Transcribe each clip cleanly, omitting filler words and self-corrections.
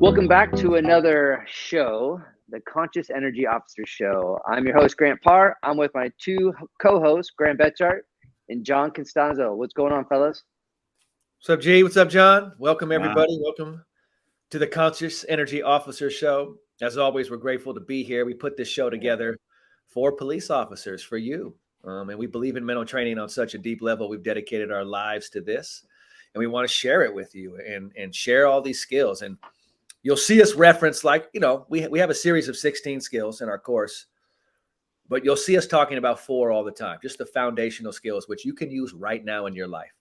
Welcome back to another show, the Conscious Energy Officer Show. I'm your host, Grant Parr. I'm with my two co-hosts, Grant Betchart and John Constanzo. What's going on, fellas? What's up, G? What's up, John? Welcome, everybody. Welcome to the Conscious Energy Officer Show. As always, we're grateful to be here. We put this show together for police officers, for you. And we believe in mental training on such a deep level. We've dedicated our lives to this, and we want to share it with you and share all these skills. And you'll see us reference, like, we have a series of 16 skills in our course, but you'll see us talking about 4 all the time, just the foundational skills, which you can use right now in your life.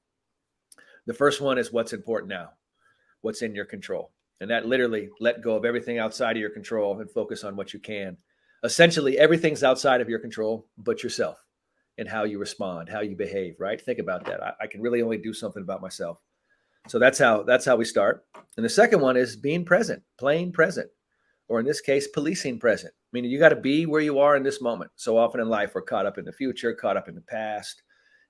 The first one is what's important now, what's in your control. And that literally let go of everything outside of your control and focus on what you can. Essentially, everything's outside of your control but yourself and how you respond, how you behave, right? Think about that. I can really only do something about myself. So that's how we start. And the second one is being present, playing present, or in this case, policing present. Meaning you got to be where you are in this moment. So often in life, we're caught up in the future, caught up in the past.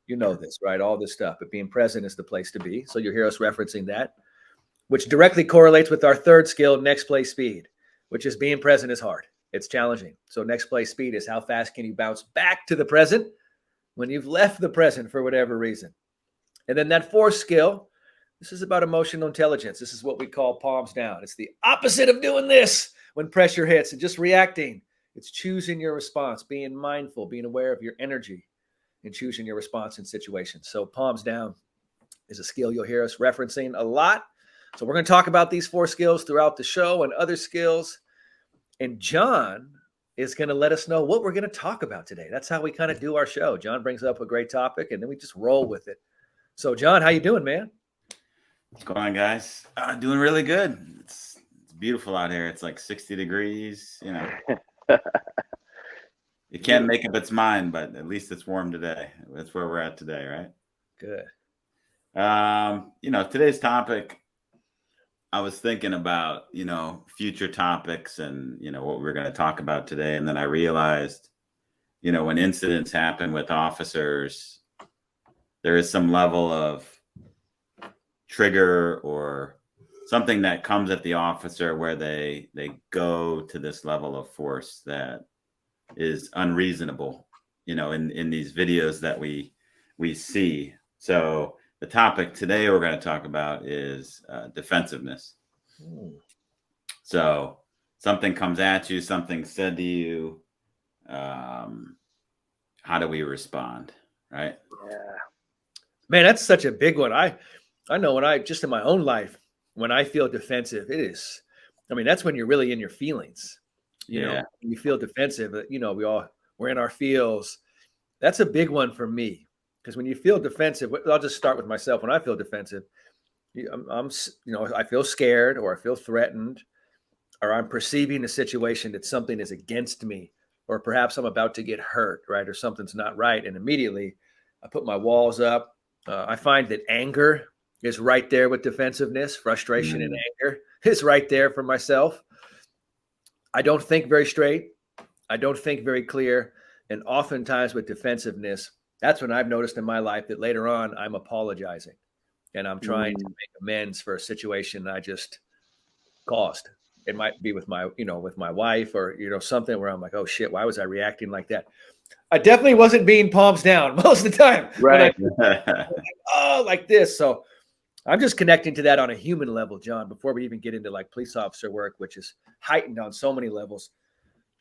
You know this, right? All this stuff, but being present is the place to be. So you'll hear us referencing that, which directly correlates with our third skill, next play speed, which is being present is hard. It's challenging. So next play speed is how fast can you bounce back to the present when you've left the present for whatever reason. And then that fourth skill, this is about emotional intelligence. This is what we call palms down. It's the opposite of doing this when pressure hits and just reacting. It's choosing your response, being mindful, being aware of your energy, and choosing your response in situations. So palms down is a skill you'll hear us referencing a lot. So we're going to talk about these 4 skills throughout the show and other skills. And John is going to let us know what we're going to talk about today. That's how we kind of do our show. John brings up a great topic and then we just roll with it. So John, how you doing, man? What's going on, guys? Doing really good. It's beautiful out here. It's like 60 degrees, It can't make up its mind, but at least it's warm today. That's where we're at today, right? Good. Today's topic, I was thinking about, future topics and, what we're going to talk about today. And then I realized, when incidents happen with officers, there is some level of trigger or something that comes at the officer where they go to this level of force that is unreasonable, in these videos that we see. So the topic today we're going to talk about is defensiveness. So something comes at you, something said to you. How do we respond? Right? Yeah. Man, that's such a big one. I know when just in my own life, when I feel defensive, that's when you're really in your feelings. You feel defensive, we're in our feels. That's a big one for me. Because when you feel defensive, I'll just start with myself. When I feel defensive, I feel scared or I feel threatened, or I'm perceiving a situation that something is against me, or perhaps I'm about to get hurt, right? Or something's not right. And immediately I put my walls up. I find that anger is right there with defensiveness. Frustration and anger is right there for myself. I don't think very straight. I don't think very clear. And oftentimes with defensiveness, that's when I've noticed in my life that later on I'm apologizing and I'm trying to make amends for a situation I just caused. It might be with my wife or, something where I'm like, oh shit, why was I reacting like that? I definitely wasn't being palms down most of the time. Right. Like this. So I'm just connecting to that on a human level, John, before we even get into like police officer work, which is heightened on so many levels,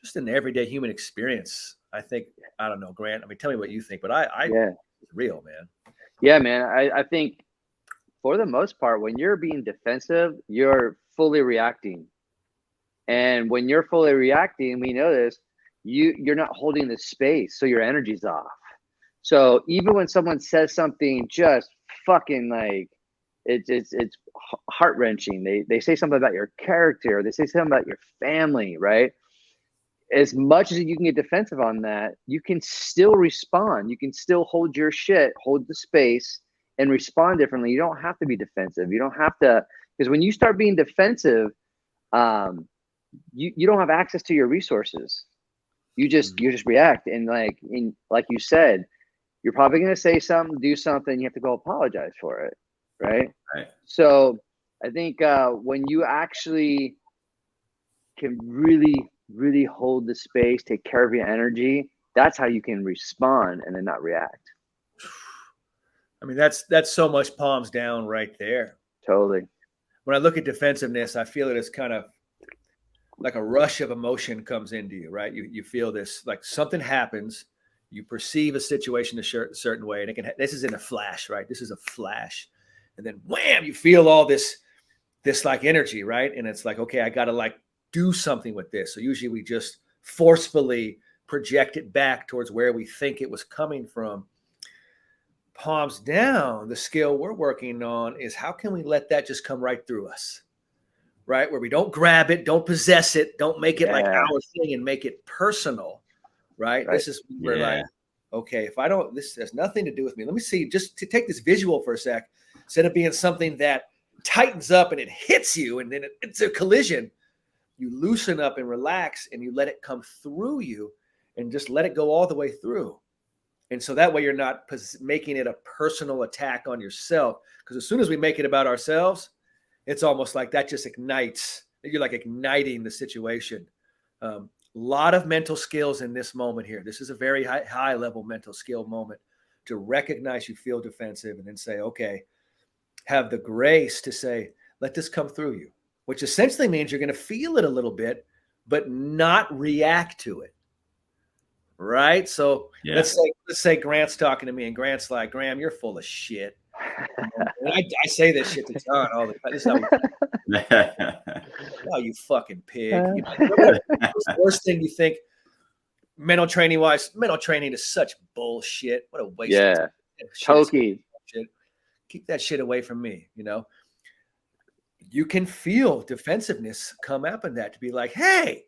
just in the everyday human experience. I think, I don't know, Grant, tell me what you think, but it's real, man. Yeah, man. I think for the most part, when you're being defensive, you're fully reacting. And when you're fully reacting, we know this, you're not holding the space. So your energy's off. So even when someone says something just fucking like, it's heart-wrenching. They say something about your character. They say something about your family, right? As much as you can get defensive on that, you can still respond. You can still hold your shit, hold the space, and respond differently. You don't have to be defensive. You don't have to, because when you start being defensive, you don't have access to your resources. You just react, and like you said, you're probably going to say something, do something. You have to go apologize for it. Right. Right. So I think when you actually can really, really hold the space, take care of your energy, that's how you can respond and then not react. I mean, that's so much palms down right there. Totally. When I look at defensiveness, I feel it as kind of like a rush of emotion comes into you, right? You feel this, like something happens, you perceive a situation a certain way, and it can. This is in a flash, right? This is a flash, and then wham, you feel all this like energy, right? And it's like, okay, I got to like do something with this. So usually we just forcefully project it back towards where we think it was coming from. Palms down, the skill we're working on is how can we let that just come right through us, right? Where we don't grab it, don't possess it, don't make it like our thing and make it personal, right? This is where like, okay, if I don't, this has nothing to do with me. Let me see, just to take this visual for a sec, instead of being something that tightens up and it hits you and then it's a collision, you loosen up and relax and you let it come through you and just let it go all the way through. And so that way you're not making it a personal attack on yourself. Because as soon as we make it about ourselves, it's almost like that just ignites. You're like igniting the situation. Lot of mental skills in this moment here. This is a very high level mental skill moment to recognize you feel defensive and then say, okay, have the grace to say, let this come through you, which essentially means you're going to feel it a little bit, but not react to it. Right. So let's say Grant's talking to me and Grant's like, Graham, you're full of shit. And I say this shit to John all the time. This is how we, oh, you fucking pig. You know, what's the worst thing you think mental training wise? Mental training is such bullshit. What a waste of time. Tokey. Keep that shit away from me. You know, you can feel defensiveness come up in that to be like, hey,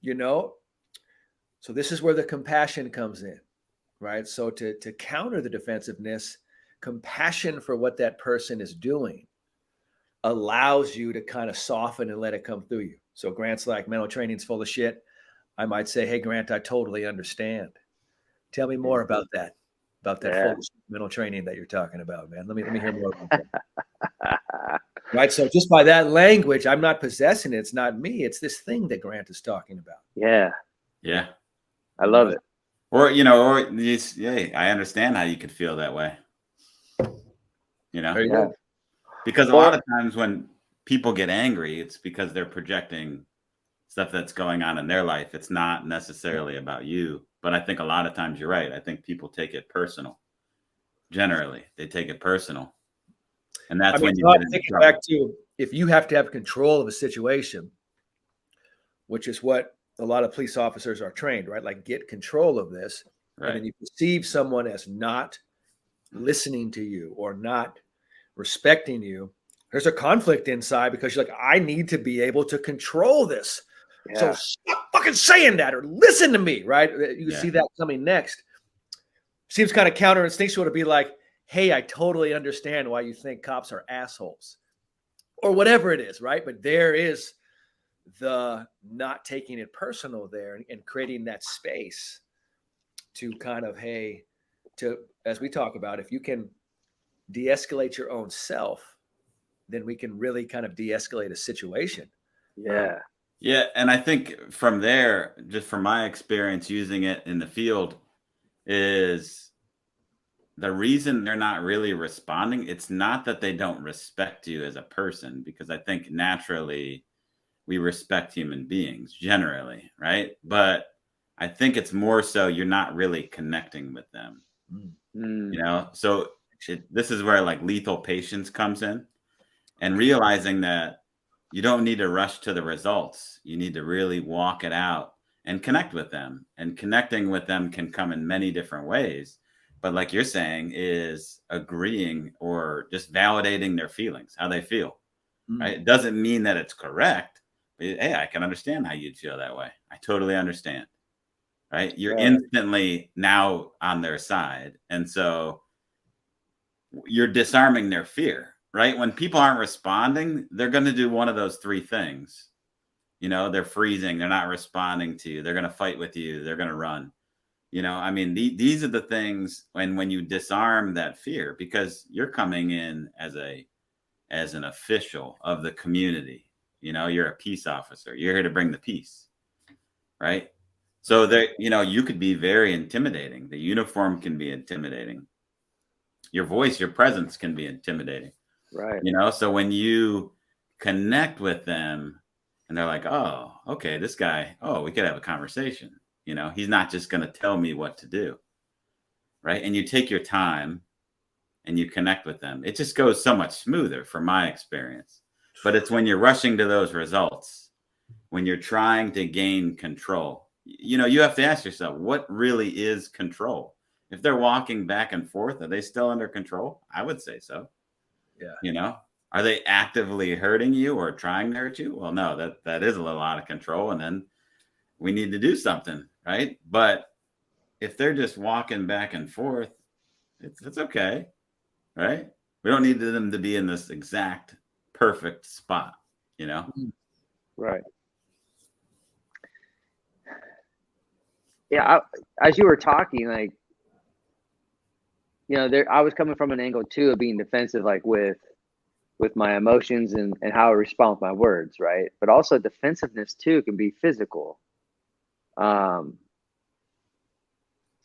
you know, so this is where the compassion comes in, right? So to counter the defensiveness, compassion for what that person is doing allows you to kind of soften and let it come through you. So Grant's like, mental training's full of shit. I might say, hey, Grant, I totally understand. Tell me more about that full mental training that you're talking about, man. Let me hear more about that. Right. So just by that language, I'm not possessing it. It's not me. It's this thing that Grant is talking about. Yeah. Yeah. I love it. Or, you know, I understand how you could feel that way. You know, because a lot of times when people get angry, it's because they're projecting stuff that's going on in their life. It's not necessarily about you. But I think a lot of times you're right. I think people take it personal. Generally, they take it personal. And that's when you get into trouble. Back to if you have to have control of a situation, which is what a lot of police officers are trained, right? Like get control of this. Right. And then you perceive someone as not listening to you or not respecting you. There's a conflict inside because you're like, I need to be able to control this. Yeah. So stop fucking saying that or listen to me, right? You see that coming next. Seems kind of counterinstinctual to be like, hey, I totally understand why you think cops are assholes or whatever it is, right? But there is the not taking it personal there and creating that space to kind of, hey, to, as we talk about, if you can de-escalate your own self, then we can really kind of de-escalate a situation. Yeah. Yeah. And I think from there, just from my experience using it in the field, is the reason they're not really responding. It's not that they don't respect you as a person, because I think naturally we respect human beings generally, right? But I think it's more so you're not really connecting with them, you know? So this is where like lethal patience comes in, and realizing that you don't need to rush to the results. You need to really walk it out and connect with them. And connecting with them can come in many different ways. But like you're saying, is agreeing or just validating their feelings, how they feel, right? It doesn't mean that it's correct. But, hey, I can understand how you'd feel that way. I totally understand, right? You're instantly now on their side. And so you're disarming their fear, right? When people aren't responding, they're going to do one of those three things. You know, they're freezing. They're not responding to you. They're going to fight with you. They're going to run. You know, I mean, these are the things when you disarm that fear, because you're coming in as an official of the community. You're a peace officer. You're here to bring the peace, right? So that, you could be very intimidating. The uniform can be intimidating. Your voice, your presence can be intimidating. Right. So when you connect with them and they're like, oh, okay, this guy, we could have a conversation. He's not just going to tell me what to do. Right. And you take your time and you connect with them. It just goes so much smoother from my experience. But it's when you're rushing to those results, when you're trying to gain control, you have to ask yourself, what really is control? If they're walking back and forth, are they still under control? I would say so. Yeah. Are they actively hurting you or trying to hurt you? Well, no, that is a little out of control. And then we need to do something, right? But if they're just walking back and forth, it's okay, right? We don't need them to be in this exact perfect spot, Right. Yeah. As you were talking, like, I was coming from an angle too of being defensive, like with my emotions and how I respond with my words, right? But also defensiveness too can be physical. So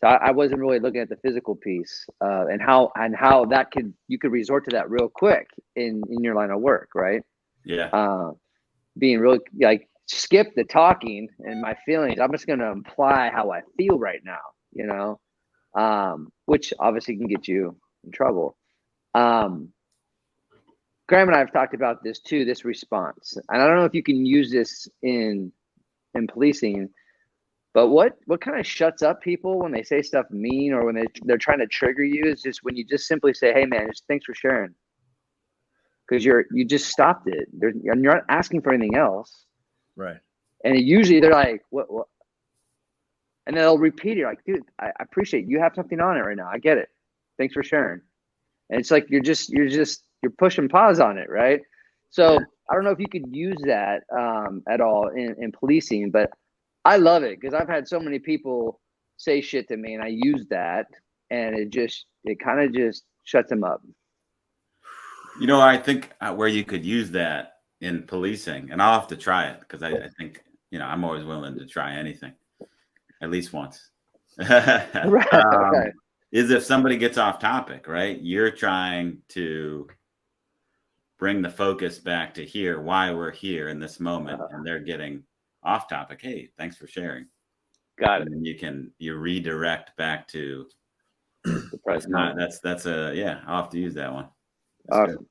I wasn't really looking at the physical piece and how that you could resort to that real quick in your line of work, right? Yeah. Being really like skip the talking and my feelings. I'm just going to imply how I feel right now, which obviously can get you in trouble. Graham and I have talked about this too, this response. And I don't know if you can use this in policing, but what kind of shuts up people when they say stuff mean or when they're trying to trigger you is just when you just simply say, hey man, just thanks for sharing. Because you just stopped it. You're not asking for anything else. Right. And usually they're like, what? And then they'll repeat it like, dude, I appreciate it. You have something on it right now. I get it. Thanks for sharing. And it's like you're pushing pause on it, right? So yeah. I don't know if you could use that at all in policing, but I love it because I've had so many people say shit to me and I use that and it kind of just shuts them up. I think where you could use that in policing, and I'll have to try it because I think, I'm always willing to try anything, at least once. Right. Is if somebody gets off topic, right? You're trying to bring the focus back to here, why we're here in this moment, and they're getting off topic. Hey, thanks for sharing. Got it. And then you redirect back to the present. That's I'll have to use that one. Awesome.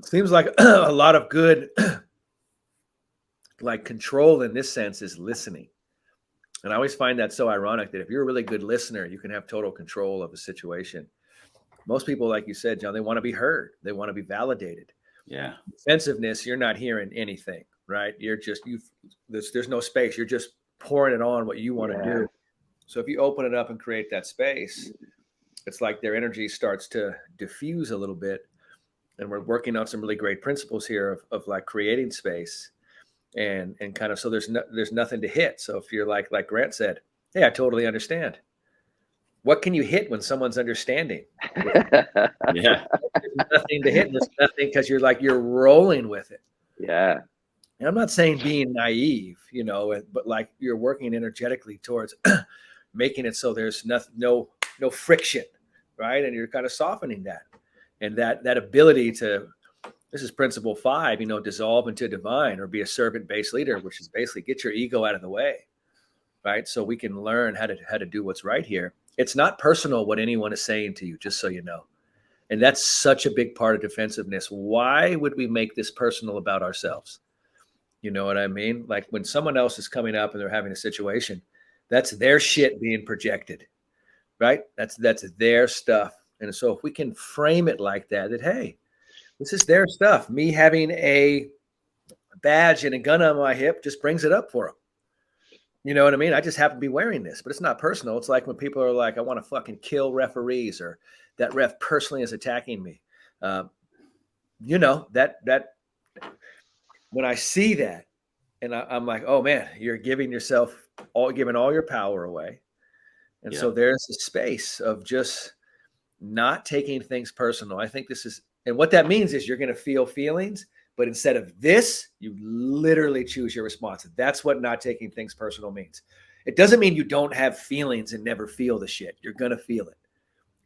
Seems like a lot of good like control in this sense is listening. And I always find that so ironic that if you're a really good listener, you can have total control of a situation. Most people, like you said, John, they want to be heard. They want to be validated. Yeah. Defensiveness, you're not hearing anything, right? You're just, there's no space. You're just pouring it on what you want to do. So if you open it up and create that space, it's like their energy starts to diffuse a little bit. And we're working on some really great principles here of like creating space and kind of, so there's nothing to hit. So if you're like Grant said, hey, I totally understand. What can you hit when someone's understanding? Yeah. There's nothing to hit. There's nothing because you're rolling with it. Yeah. And I'm not saying being naive, but like you're working energetically towards making it so there's no friction, right? And you're kind of softening that. And that ability to, this is principle 5, dissolve into divine or be a servant-based leader, which is basically get your ego out of the way, right? So we can learn how to do what's right here. It's not personal what anyone is saying to you, just so you know. And that's such a big part of defensiveness. Why would we make this personal about ourselves? You know what I mean? Like when someone else is coming up and they're having a situation, that's their shit being projected, right? That's their stuff. And so if we can frame it like that, hey, this is their stuff. Me having a badge and a gun on my hip just brings it up for them. You know what I mean? I just happen to be wearing this, but it's not personal. It's like when people are like, I want to fucking kill referees or that ref personally is attacking me. That when I see that and I'm like, oh man, you're giving all your power away. And so there's a space of just not taking things personal. I think this is, and what that means is you're going to feel feelings, But instead of this, you literally choose your response. That's what not taking things personal means. It doesn't mean you don't have feelings and never feel the shit. You're going to feel it.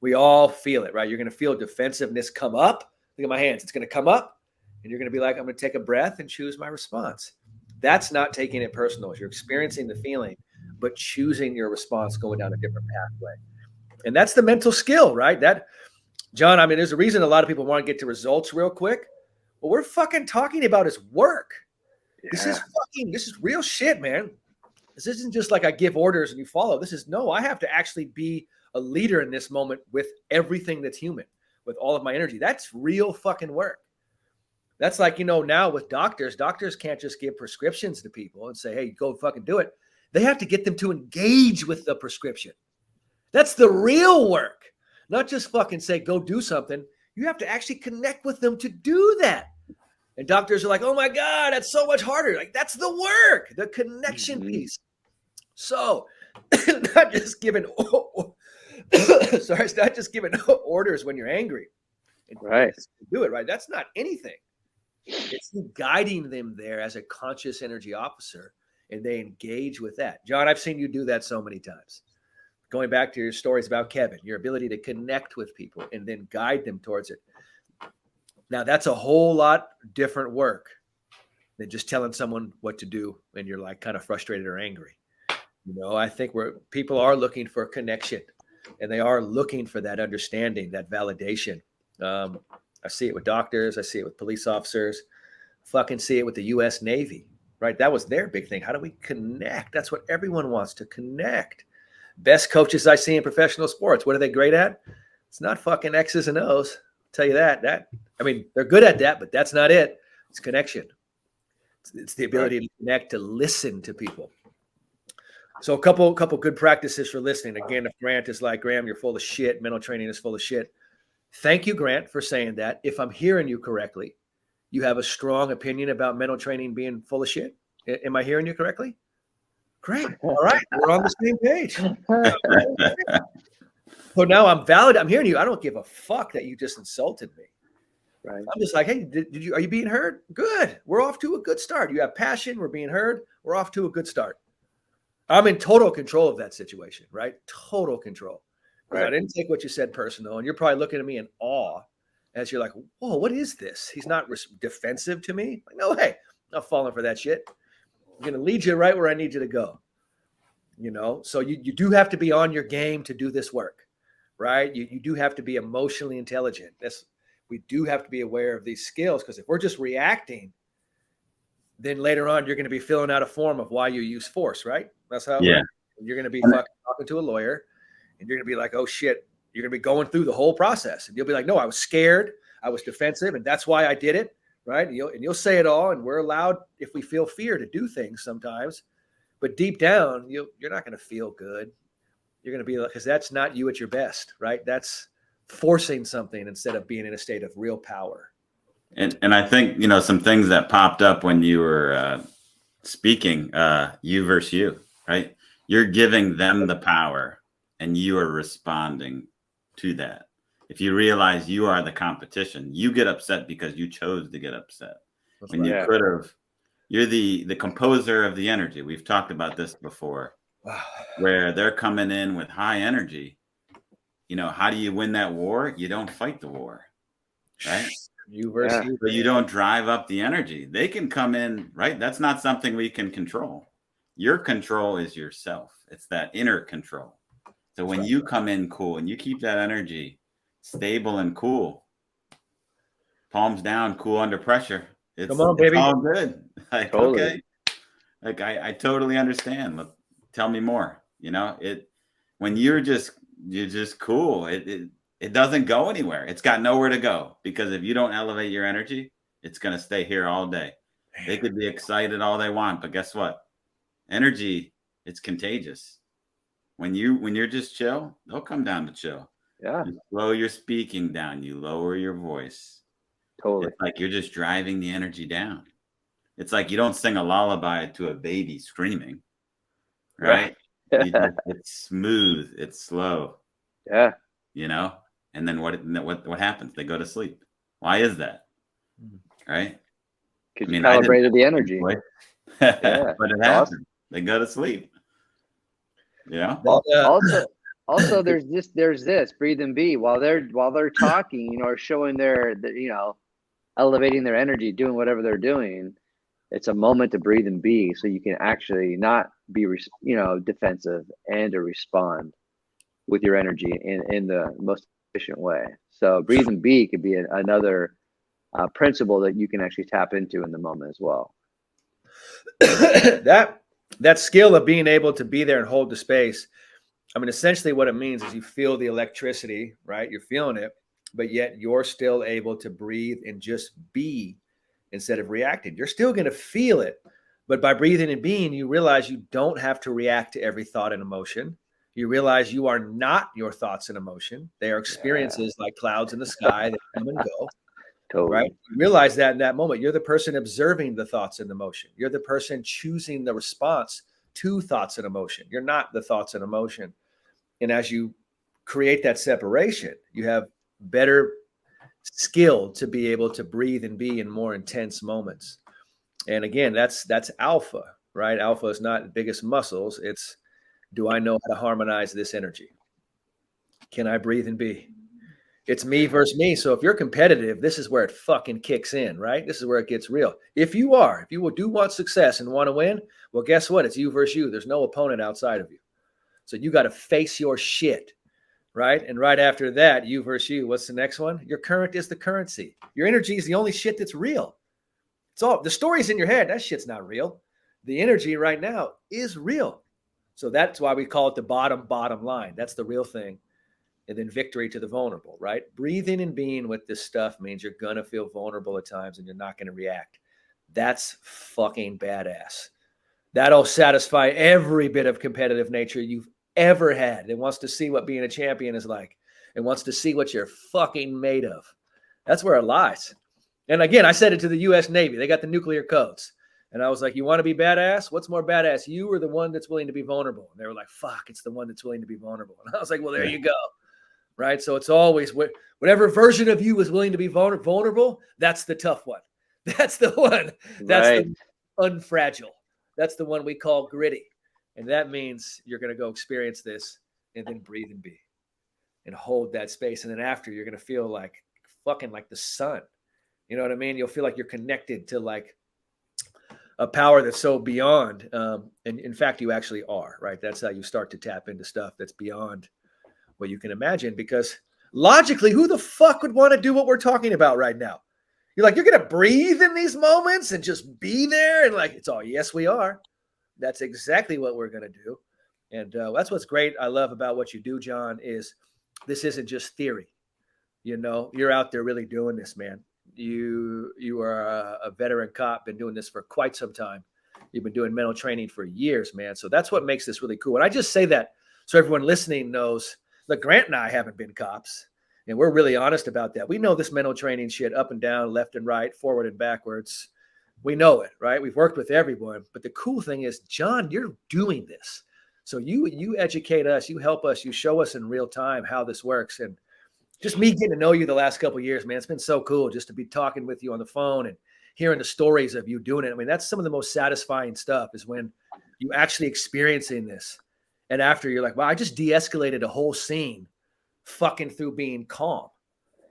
We all feel it, right? You're going to feel defensive come up. Look at my hands. It's going to come up, and you're going to be like, I'm going to take a breath and choose my response. That's not taking it personal. You're experiencing the feeling, but choosing your response, going down a different pathway. And that's the mental skill, right? That, John, I mean, there's a reason a lot of people want to get to results real quick. What we're fucking talking about is work. Yeah. This is real shit, man. This isn't just like I give orders and you follow. This is, no, I have to actually be a leader in this moment with everything that's human, with all of my energy. That's real fucking work. That's like, now with doctors can't just give prescriptions to people and say, hey, go fucking do it. They have to get them to engage with the prescription. That's the real work. Not just fucking say, go do something. You have to actually connect with them to do that. And doctors are like, oh my God, that's so much harder. Like, that's the work, the connection piece. So not just giving, it's not just giving orders when you're angry. Right. Do it, right? That's not anything. It's guiding them there as a conscious energy officer, and they engage with that. John, I've seen you do that so many times. Going back to your stories about Kevin, your ability to connect with people and then guide them towards it. Now, that's a whole lot different work than just telling someone what to do when you're like kind of frustrated or angry. I think people are looking for connection, and they are looking for that understanding, that validation. I see it with doctors. I see it with police officers. Fucking see it with the U.S. Navy, right? That was their big thing. How do we connect? That's what everyone wants, to connect. Best coaches I see in professional sports, what are they great at? It's not fucking X's and O's. I'll tell you that. They're good at that, but that's not it. It's connection. It's the ability to connect, to listen to people. So a couple good practices for listening. Again, if Grant is like, Graham, you're full of shit, mental training is full of shit. Thank you, Grant, for saying that. If I'm hearing you correctly, you have a strong opinion about mental training being full of shit. Am I hearing you correctly? Great. All right. We're on the same page. So now I'm valid. I'm hearing you. I don't give a fuck that you just insulted me. Right. I'm just like, hey, are you being heard? Good. We're off to a good start. You have passion. We're being heard. We're off to a good start. I'm in total control of that situation, right? Total control. Right. I didn't take what you said personal, and you're probably looking at me in awe as you're like, whoa, what is this? He's not defensive to me. Like, no, hey, I'm not falling for that shit. I'm going to lead you right where I need you to go. So you do have to be on your game to do this work, right? You do have to be emotionally intelligent. We do have to be aware of these skills, because if we're just reacting, then later on, you're going to be filling out a form of why you use force, right? That's how it works. You're going to be fucking talking to a lawyer, and you're going to be like, oh shit, you're going to be going through the whole process. And you'll be like, no, I was scared. I was defensive. And that's why I did it. Right. And you'll say it all. And we're allowed, if we feel fear, to do things sometimes, but deep down, you're not going to feel good. You're going to be like, because that's not you at your best, right? That's forcing something instead of being in a state of real power. And I think, some things that popped up when you were speaking, you versus you, right? You're giving them the power and you are responding to that. If you realize you are the competition, you get upset because you chose to get upset. That's when right. You could have, you're the composer of the energy. We've talked about this before, where they're coming in with high energy. How do you win that war? You don't fight the war, right? You versus you. But you don't drive up the energy. They can come in, right? That's not something we can control. Your control is yourself. It's that inner control. So when you come in cool and you keep that energy stable and cool, palms down, cool under pressure, come on, baby. It's all good. Like, totally. Okay. Like I totally understand. Tell me more. When you're just cool, it doesn't go anywhere. It's got nowhere to go, because if you don't elevate your energy, it's going to stay here all day. They could be excited all they want, but guess what? Energy, it's contagious. When you're just chill, they'll come down to chill. Yeah. You slow your speaking down. You lower your voice. Totally. It's like you're just driving the energy down. It's like you don't sing a lullaby to a baby screaming, right? It's smooth. It's slow. Yeah. And then what happens? They go to sleep. Why is that? Right? Because you calibrated the energy. Yeah, but it happens. Awesome. They go to sleep. Yeah. Also, there's this breathe and be while they're talking, or showing their, elevating their energy, doing whatever they're doing. It's a moment to breathe and be, so you can actually not be, defensive, and to respond with your energy in the most efficient way. So breathe and be could be another principle that you can actually tap into in the moment as well. that skill of being able to be there and hold the space. I mean, essentially what it means is you feel the electricity, right? You're feeling it, but yet you're still able to breathe and just be instead of reacting. You're still going to feel it, but by breathing and being, you realize you don't have to react to every thought and emotion. You realize you are not your thoughts and emotion. They are experiences like clouds in the sky that come and go. Totally. Right? You realize that in that moment, you're the person observing the thoughts and emotion. You're the person choosing the response to thoughts and emotion. You're not the thoughts and emotion. And as you create that separation, you have better skill to be able to breathe and be in more intense moments. And again, that's alpha, right? Alpha is not the biggest muscles. It's, do I know how to harmonize this energy? Can I breathe and be? It's me versus me. So if you're competitive, this is where it fucking kicks in, right? This is where it gets real. If you do want success and want to win, well, guess what? It's you versus you. There's no opponent outside of you. So you got to face your shit, right? And right after that, you versus you. What's the next one? Your current is the currency. Your energy is the only shit that's real. It's all, the story's in your head. That shit's not real. The energy right now is real. So that's why we call it the bottom line. That's the real thing. And then victory to the vulnerable, right? Breathing and being with this stuff means you're going to feel vulnerable at times and you're not going to react. That's fucking badass. That'll satisfy every bit of competitive nature you've ever had. It wants to see what being a champion is like. It wants to see what you're fucking made of. That's where it lies. And again, I said it to the U.S. Navy. They got the nuclear codes. And I was like, you want to be badass? What's more badass, you or the one that's willing to be vulnerable? And they were like, fuck, it's the one that's willing to be vulnerable. And I was like, well, there you go. Right? So it's always whatever version of you is willing to be vulnerable, that's the tough one. That's the one. That's the unfragile. That's the one we call gritty. And that means you're going to go experience this and then breathe and be and hold that space. And then after, you're going to feel like fucking like the sun. You know what I mean? You'll feel like you're connected to like a power that's so beyond. And in fact, you actually are, right? That's how you start to tap into stuff that's beyond what you can imagine, because logically, who the fuck would want to do what we're talking about right now? You're like, you're going to breathe in these moments and just be there. And like, it's all, yes, we are. That's exactly what we're going to do. And that's what's great. I love about what you do, John, is this isn't just theory. You know, you're out there really doing this, man. You are a veteran cop, been doing this for quite some time. You've been doing mental training for years, man. So that's what makes this really cool. And I just say that so everyone listening knows. Look, Grant and I haven't been cops, and we're really honest about that. We know this mental training shit up and down, left and right, forward and backwards. We know it, right? We've worked with everyone. But the cool thing is, John, you're doing this. So you educate us, you help us, you show us in real time how this works. And just me getting to know you the last couple of years, man, it's been so cool just to be talking with you on the phone and hearing the stories of you doing it. I mean, that's some of the most satisfying stuff, is when you actually experiencing this. And after, you're like, wow, I just de-escalated a whole scene fucking through being calm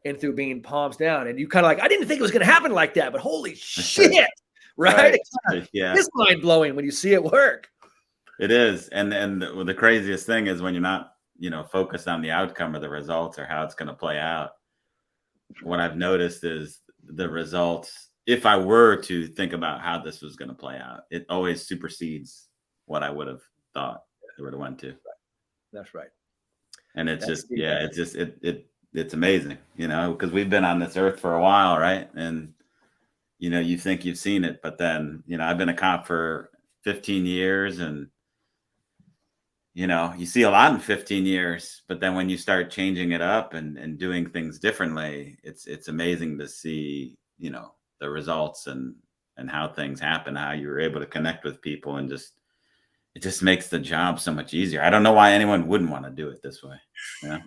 and through being palms down. And you kind of like, I didn't think it was going to happen like that, but holy shit, right? Yeah. It's mind blowing when you see it work. It is. And the craziest thing is when you're not, focused on the outcome or the results or how it's going to play out. What I've noticed is the results, if I were to think about how this was going to play out, it always supersedes what I would have thought it would have went to. That's right. And it's it's amazing, because we've been on this earth for a while, right? And you think you've seen it, but then I've been a cop for 15 years, and you see a lot in 15 years, but then when you start changing it up and doing things differently, it's amazing to see the results and how things happen, how you're able to connect with people, and it just makes the job so much easier. I don't know why anyone wouldn't want to do it this way. Yeah.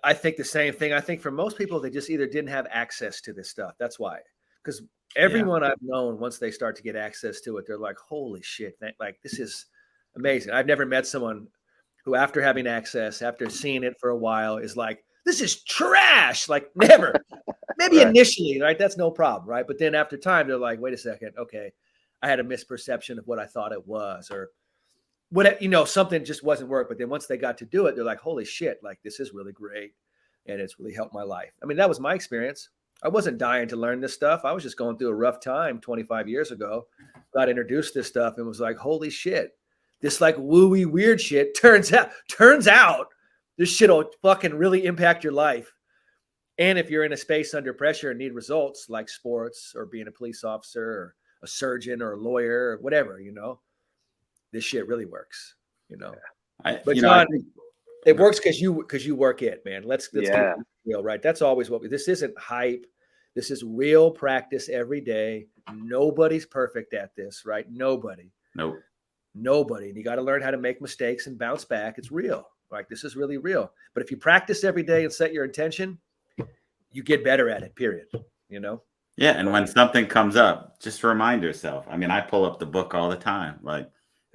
I think the same thing. I think for most people, they just either didn't have access to this stuff. That's why. because everyone I've known, once they start to get access to it, they're like, holy shit, like this is amazing. I've never met someone who, after having access, after seeing it for a while, is like, this is trash. Like, never. Maybe Right. initially, right? That's no problem, right? But then after time, they're like, wait a second, okay, I had a misperception of what I thought it was, or what, something just wasn't work. But then once they got to do it, they're like, holy shit, like this is really great. And it's really helped my life. I mean, that was my experience. I wasn't dying to learn this stuff. I was just going through a rough time 25 years ago. Got introduced to this stuff and was like, holy shit, this like wooey weird shit turns out this shit will fucking really impact your life. And if you're in a space under pressure and need results like sports or being a police officer or a surgeon or a lawyer or whatever, this shit really works, But John, it works because you work it, man. Let's keep it real, right? That's always this isn't hype. This is real practice every day. Nobody's perfect at this, right? Nobody. Nope. Nobody. And you got to learn how to make mistakes and bounce back. It's real. Like, this is really real. But if you practice every day and set your intention, you get better at it, period. Yeah. And when something comes up, just remind yourself. I mean, I pull up the book all the time. Like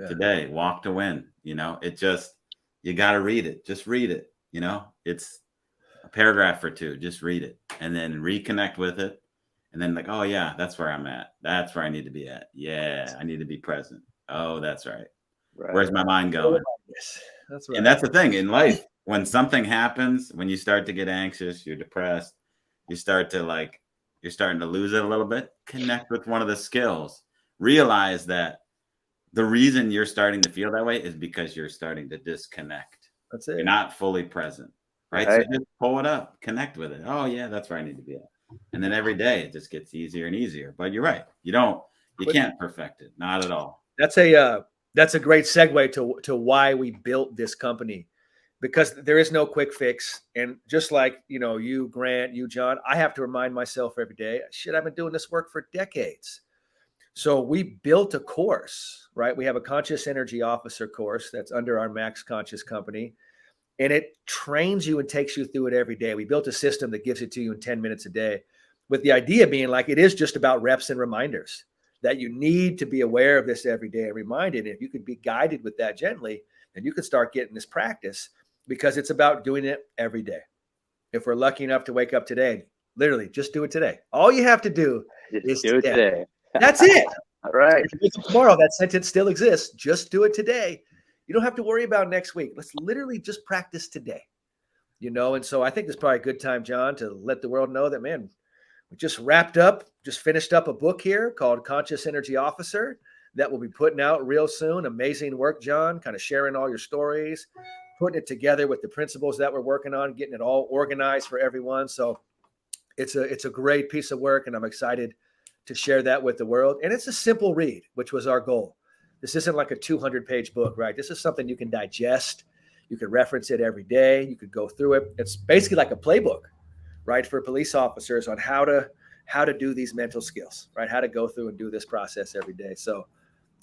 today, Walk to Win, it just, you got to read it. Just read it. It's a paragraph or two. Just read it and then reconnect with it. And then like, oh yeah, that's where I'm at. That's where I need to be at. Yeah. I need to be present. Oh, that's right. Where's my mind going? That's right. And that's the thing in life. When something happens, when you start to get anxious, you're depressed, you're starting to lose it a little bit. Connect with one of the skills. Realize that the reason you're starting to feel that way is because you're starting to disconnect. That's it. You're not fully present, right? So just pull it up, connect with it. Oh yeah, that's where I need to be at. And then every day it just gets easier and easier. But you're right. You can't perfect it. Not at all. That's a great segue to why we built this company, because there is no quick fix. And just like, you, Grant, you, John, I have to remind myself every day, shit, I've been doing this work for decades. So we built a course, right? We have a conscious energy officer course that's under our Max Conscious company. And it trains you and takes you through it every day. We built a system that gives it to you in 10 minutes a day, with the idea being like, it is just about reps and reminders that you need to be aware of this every day and reminded. And if you could be guided with that gently, then you could start getting this practice, because it's about doing it every day. If we're lucky enough to wake up today, literally just do it today. All you have to do is do it today. That's it. All right. Tomorrow, that sentence still exists. Just do it today. You don't have to worry about next week. Let's literally just practice today, And so I think it's probably a good time, John, to let the world know that, man, we just finished up a book here called Conscious Energy Officer that we'll be putting out real soon. Amazing work, John, kind of sharing all your stories, putting it together with the principles that we're working on, getting it all organized for everyone. So it's a great piece of work, and I'm excited to share that with the world. And it's a simple read, which was our goal. This isn't like a 200-page book, right? This is something you can digest. You can reference it every day. You could go through it. It's basically like a playbook, right, for police officers on how to do these mental skills, right? How to go through and do this process every day. So,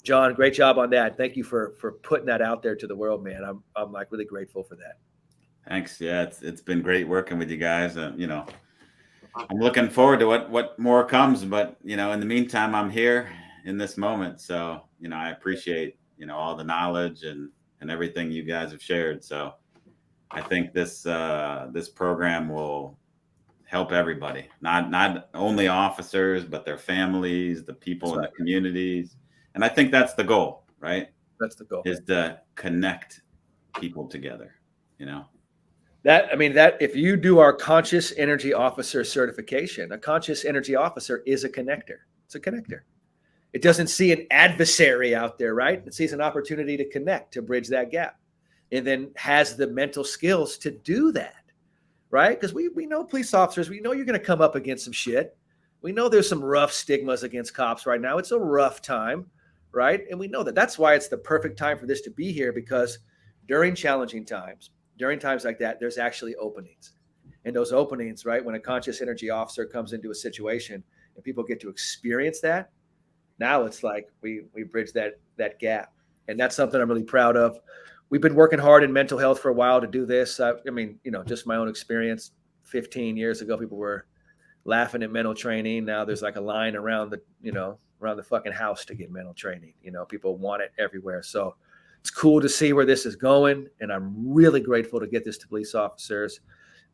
John, great job on that. Thank you for putting that out there to the world, man. I'm like really grateful for that. Thanks. Yeah, it's been great working with you guys. I'm looking forward to what more comes, but in the meantime, I'm here in this moment. So, I appreciate, all the knowledge and everything you guys have shared. So I think this program will help everybody, not only officers, but their families, the people in the communities. And I think that's the goal, right? That's the goal. Is to connect people together, That if you do our Conscious Energy Officer certification, a Conscious Energy Officer is a connector. It's a connector. It doesn't see an adversary out there, right? It sees an opportunity to connect, to bridge that gap, and then has the mental skills to do that, right? Because we know police officers, we know you're going to come up against some shit. We know there's some rough stigmas against cops right now. It's a rough time, right? And we know that. That's why it's the perfect time for this to be here, because during challenging times, during times like that, there's actually openings. And those openings, right, when a conscious energy officer comes into a situation and people get to experience that, now it's like we bridge that gap. And that's something I'm really proud of. We've been working hard in mental health for a while to do this. Just my own experience. 15 years ago, people were laughing at mental training. Now there's like a line around the, around the fucking house to get mental training. People want it everywhere. So it's cool to see where this is going. And I'm really grateful to get this to police officers,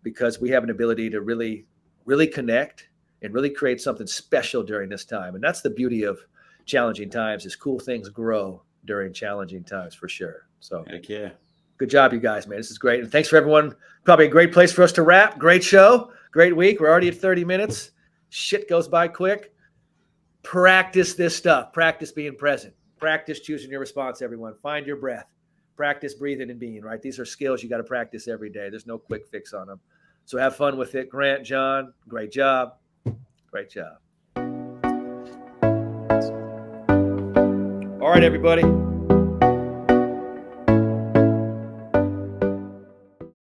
because we have an ability to really, really connect and really create something special during this time. And that's the beauty of challenging times, is cool things grow during challenging times, for sure. So heck yeah. Good job, you guys, man. This is great. And thanks for everyone. Probably a great place for us to wrap. Great show. Great week. We're already at 30 minutes. Shit goes by quick. Practice this stuff. Practice being present. Practice choosing your response, everyone. Find your breath. Practice breathing and being, right? These are skills you got to practice every day. There's no quick fix on them. So have fun with it. Grant, John, great job. Great job. All right, everybody.